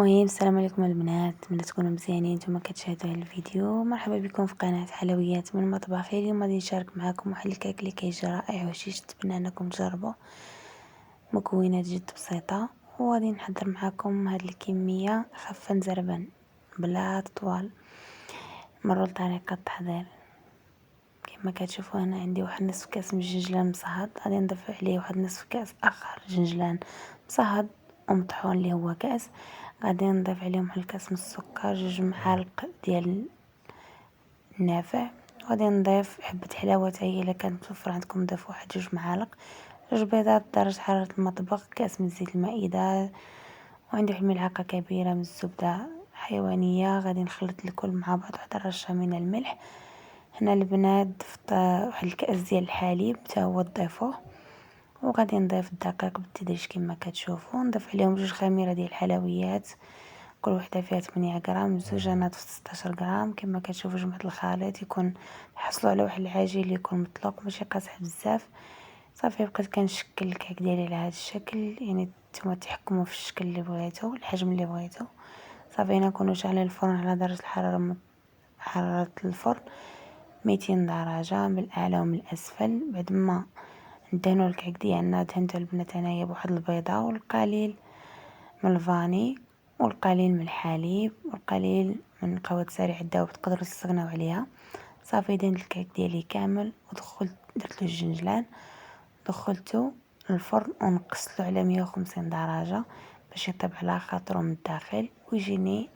المهم السلام عليكم البنات، نتمنى تكونوا مزيانين نتوما كتشاهدوا هذا الفيديو. مرحبا بكم في قناه حلويات من مطبخي. اليوم غادي نشارك معكم واحد الكيك اللي كيجي رائع وشيش، نتمنى انكم تجربوه. مكونات جد بسيطه، وغادي نحضر معكم هاد الكميه خفه نزربن بلا طوال. مروا لطريقه التحضير. كما كتشوفوا هنا عندي واحد نصف كاس من الجنجلان مصهد، غادي نضيف عليه واحد نصف كاس اخر جنجلان مصهد ومطحون اللي هو كاس. غادي نضيف عليهم واحد الكاس من السكر، 2 معالق ديال النافع. وغادي نضيف حبه حلاوه حتى هي الا كانت متوفره عندكم ضيفوا واحد 2 معالق، 2 بيضات درجه حراره المطبخ، كاس من زيت المائده، وعندي واحد الملعقه كبيره من الزبده حيوانيه. غادي نخلط الكل مع بعض، واحد الرشه من الملح. هنا البنات ضفت واحد الكاس ديال الحليب حتى هو ضيفوه، وغادي نضيف الدقيق بالتدريج كما كتشوفوا. نضيف عليهم 2 خميره ديال الحلويات، كل وحده فيها 8 غرام، 2 ناطف 16 غرام. كما كتشوفوا جمعت الخليط، يكون حصلوا على واحد العجين اللي يكون مطلوق ماشي قاصح بزاف. صافي بقيت كنشكل الكيك ديالي على هذا الشكل، يعني نتوما تحكموا في الشكل اللي بغيتو، الحجم اللي بغيتو. صافي هنا نكونوا شاعلين الفرن على درجه حراره الفرن 200 درجه من الاعلى ومن الاسفل. بعد ما ندهنوا الكيك ديالنا، دهنتو البنات انايا بواحد البيضه والقليل من الفاني والقليل من الحليب والقليل من قهوه سريع الذوب، تقدروا تستغناو عليها. صافي دهنت الكيك ديالي كامل ودخلت درت له الجنجلان، دخلته الفرن ونقصته على 150 درجه باش يطيب على خاطره من الداخل ويجيني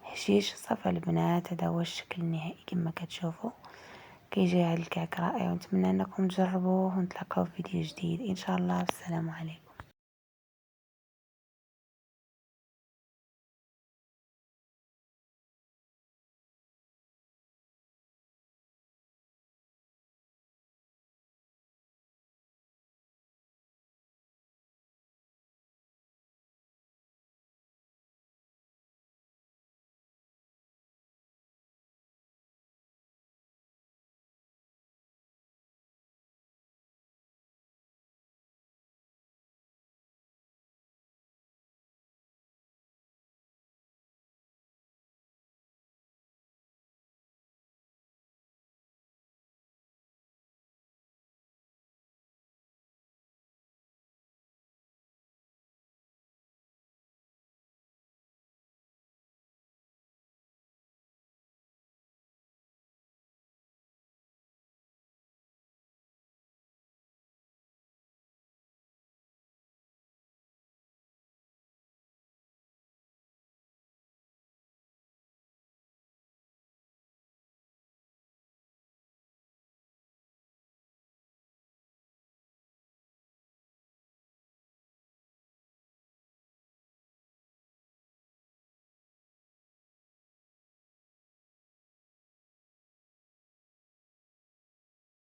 هشيش. صافي البنات هذا هو الشكل النهائي كما كتشوفوا. كيجي هذا الكيك رائع، ونتمنى انكم تجربوه، ونتلاقاو في فيديو جديد ان شاء الله. السلام عليكم.